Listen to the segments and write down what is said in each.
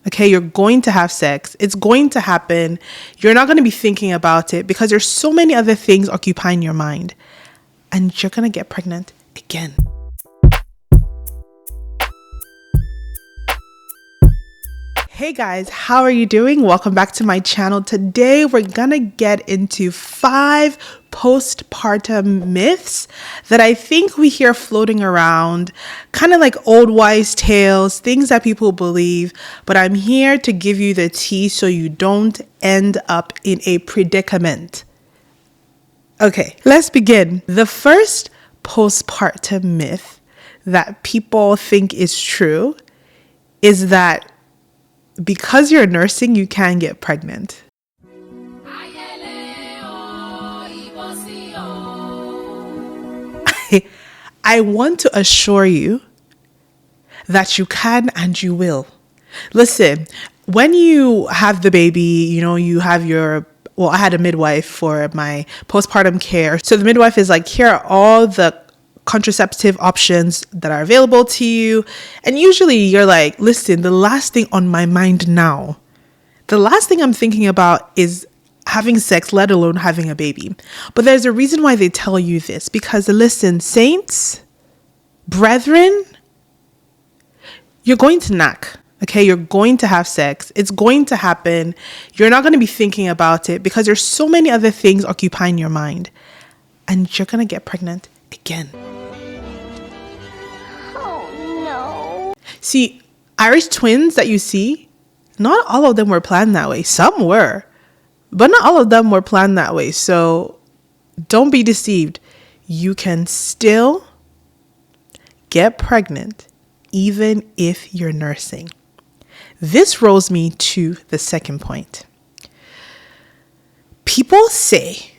Okay, you're going to have sex. It's going to happen. You're not going to be thinking about it because there's so many other things occupying your mind. And you're going to get pregnant again. Hey guys, how are you doing? Welcome back to my channel. Today we're gonna get into 5 postpartum myths that I think we hear floating around, kind of like old wise tales, things that people believe, but I'm here to give you the tea so you don't end up in a predicament. Okay, let's begin. The first postpartum myth that people think is true is that because you're nursing, you can get pregnant. I want to assure you that you can and you will. Listen, when you have the baby, you have I had a midwife for my postpartum care. So the midwife is like, here are all the contraceptive options that are available to you. And usually you're like, listen, the last thing on my mind now, the last thing I'm thinking about is having sex, let alone having a baby. But there's a reason why they tell you this, because listen, saints, brethren, you're going to knack. Okay, you're going to have sex. It's going to happen. You're not going to be thinking about it because there's so many other things occupying your mind. And you're going to get pregnant again. See, Irish twins that you see, not all of them were planned that way. Some were, but not all of them were planned that way. So don't be deceived. You can still get pregnant even if you're nursing. This rolls me to the second point. People say,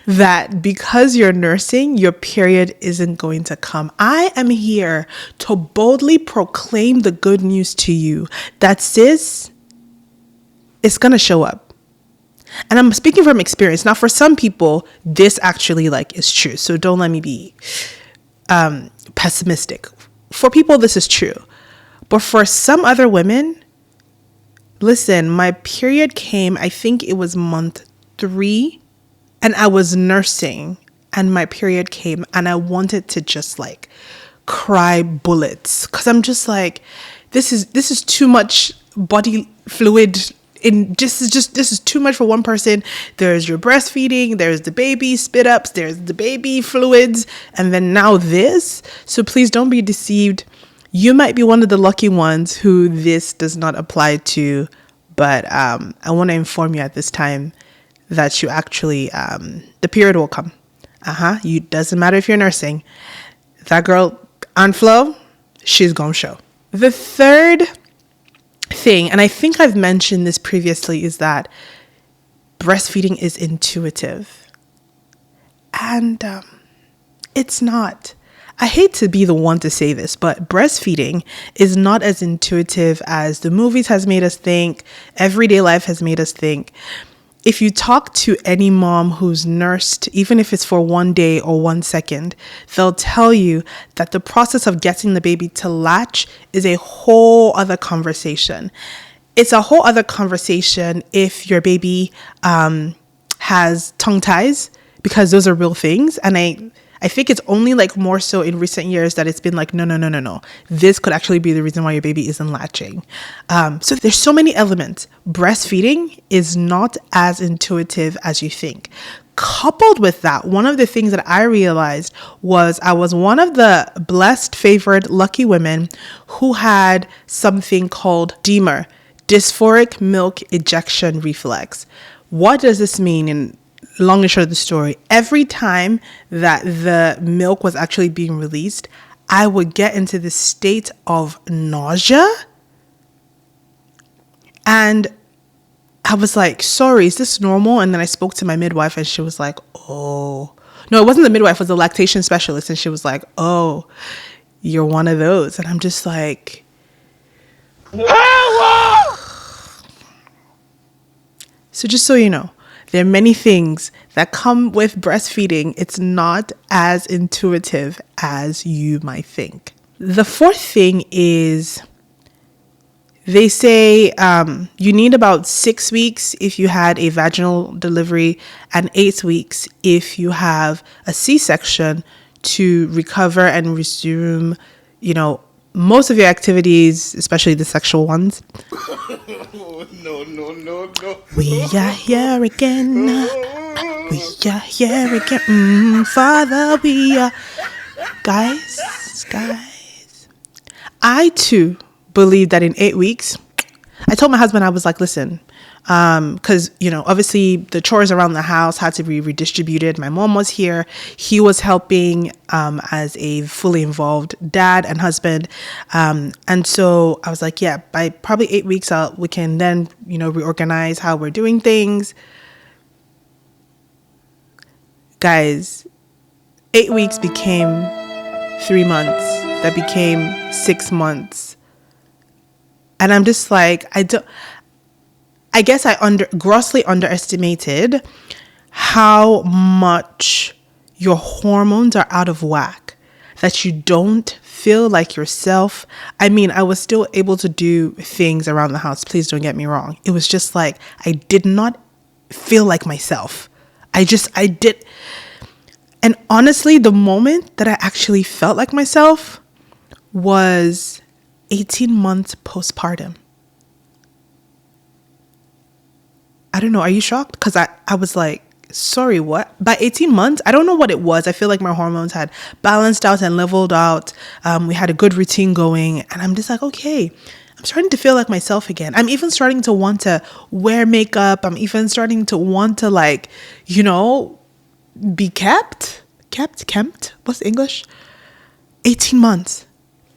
that because you're nursing, your period isn't going to come. I am here to boldly proclaim the good news to you that sis, it's going to show up. And I'm speaking from experience. Now, for some people, this actually is true. So don't let me be pessimistic. For people, this is true. But for some other women, listen, my period came, I think it was month 3. And I was nursing and my period came and I wanted to just cry bullets. Cause I'm just like, this is too much body fluid. This is too much for one person. There's your breastfeeding, there's the baby spit ups, there's the baby fluids, and then now this. So please don't be deceived. You might be one of the lucky ones who this does not apply to, but I want to inform you at this time that you actually, the period will come. Doesn't matter if you're nursing. That girl, on flow, she's gonna show. The third thing, and I think I've mentioned this previously, is that breastfeeding is intuitive. And it's not. I hate to be the one to say this, but breastfeeding is not as intuitive as the movies has made us think, everyday life has made us think. If you talk to any mom who's nursed, even if it's for 1 day or 1 second, they'll tell you that the process of getting the baby to latch is a whole other conversation. It's a whole other conversation if your baby has tongue ties, because those are real things. And I think it's only more so in recent years that it's been no. This could actually be the reason why your baby isn't latching. So there's so many elements. Breastfeeding is not as intuitive as you think. Coupled with that, one of the things that I realized was I was one of the blessed, favored, lucky women who had something called DMER, dysphoric milk ejection reflex. What does this mean? And long and short of the story, every time that the milk was actually being released, I would get into this state of nausea. And I was like, sorry, is this normal? And then I spoke to my midwife and she was like, oh. No, it wasn't the midwife, it was the lactation specialist. And she was like, oh, you're one of those. And I'm just like, so just so you know, there are many things that come with breastfeeding. It's not as intuitive as you might think. The fourth thing is, they say you need about 6 weeks if you had a vaginal delivery and 8 weeks if you have a C-section to recover and resume, most of your activities, especially the sexual ones. No. We are here again. We are here again. Father, we are. Guys. I too believe that in 8 weeks, I told my husband, I was like, listen, because, obviously the chores around the house had to be redistributed. My mom was here. He was helping as a fully involved dad and husband. And so I was like, yeah, by probably 8 weeks out, we can then, reorganize how we're doing things. Guys, 8 weeks became 3 months. That became 6 months. And I'm just like, I guess I grossly underestimated how much your hormones are out of whack, that you don't feel like yourself. I mean, I was still able to do things around the house. Please don't get me wrong. It was just like, I did not feel like myself. I did. And honestly, the moment that I actually felt like myself was 18 months postpartum. I don't know. Are you shocked? Because I was like, sorry, what? By 18 months, I don't know what it was. I feel like my hormones had balanced out and leveled out. We had a good routine going. And I'm just like, okay, I'm starting to feel like myself again. I'm even starting to want to wear makeup. I'm even starting to want to be kept. What's English? 18 months.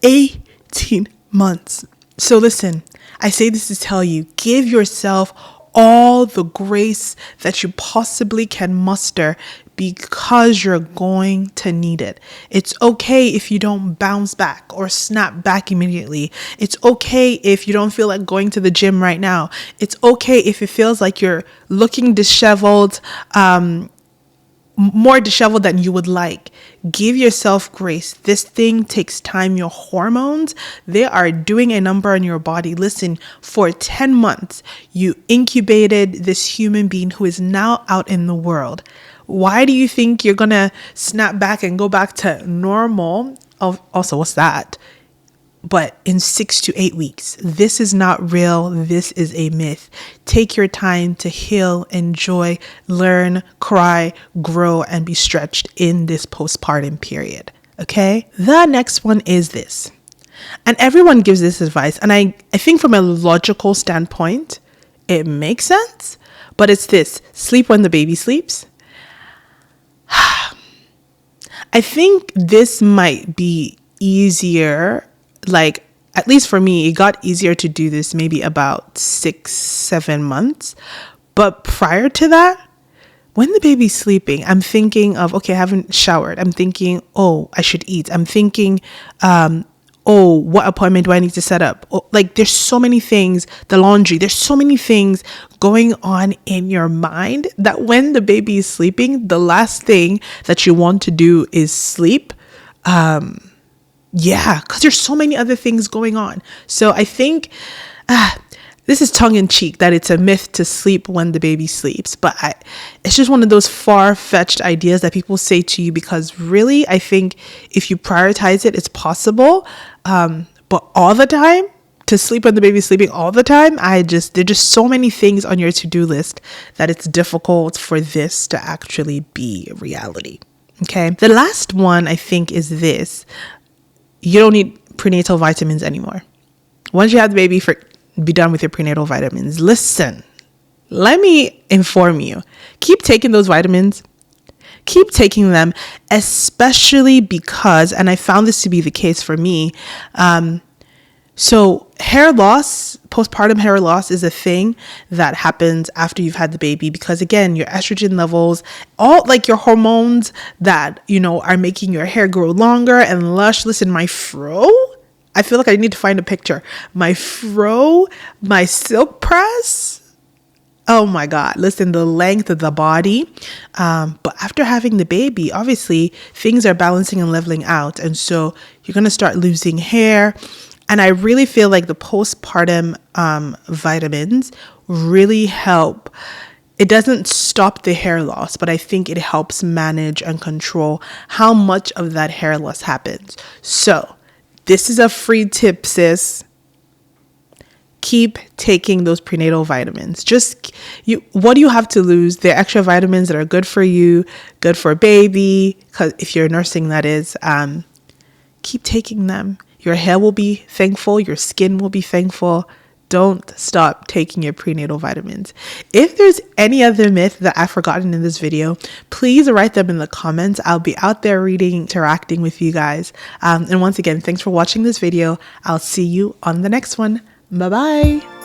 18 months. So listen, I say this to tell you, give yourself all the grace that you possibly can muster, because you're going to need it. It's okay if you don't bounce back or snap back immediately. It's okay if you don't feel like going to the gym right now. It's okay if it feels like you're looking disheveled, more disheveled than you would like. Give yourself grace. This thing takes time. Your hormones, they are doing a number on your body. Listen, for 10 months, you incubated this human being who is now out in the world. Why do you think you're going to snap back and go back to normal? Also, what's that? But in 6 to 8 weeks, this is not real. This is a myth. Take your time to heal, enjoy, learn, cry, grow, and be stretched in this postpartum period. Okay? The next one is this. And everyone gives this advice. And I think from a logical standpoint, it makes sense. But it's this: sleep when the baby sleeps. I think this might be easier. Like, at least for me, it got easier to do this maybe about 6-7 months. But prior to that, when the baby's sleeping, I'm thinking of, okay, I haven't showered. I'm thinking, oh, I should eat. I'm thinking, oh, what appointment do I need to set up? Oh, like, there's so many things, the laundry, there's so many things going on in your mind that when the baby is sleeping, the last thing that you want to do is sleep. Yeah, because there's so many other things going on. So I think this is tongue in cheek that it's a myth to sleep when the baby sleeps. But it's just one of those far-fetched ideas that people say to you, because really, I think if you prioritize it, it's possible. But all the time, to sleep when the baby's sleeping all the time, there's just so many things on your to-do list that it's difficult for this to actually be a reality. Okay. The last one I think is this: you don't need prenatal vitamins anymore. Once you have the baby, be done with your prenatal vitamins. Listen, let me inform you. Keep taking those vitamins. Keep taking them, especially because, and I found this to be the case for me, so hair loss, postpartum hair loss, is a thing that happens after you've had the baby, because again, your estrogen levels, all like your hormones that, are making your hair grow longer and lush. Listen, my fro, I feel like I need to find a picture. My fro, my silk press, Oh my God. Listen, the length of the body. But after having the baby, obviously things are balancing and leveling out. And so you're going to start losing hair. And I really feel like the postpartum vitamins really help. It doesn't stop the hair loss, but I think it helps manage and control how much of that hair loss happens. So this is a free tip, sis. Keep taking those prenatal vitamins. What do you have to lose? They're extra vitamins that are good for you, good for baby, because if you're nursing, that is, keep taking them. Your hair will be thankful. Your skin will be thankful. Don't stop taking your prenatal vitamins. If there's any other myth that I've forgotten in this video, please write them in the comments. I'll be out there reading, interacting with you guys. And once again, thanks for watching this video. I'll see you on the next one. Bye-bye.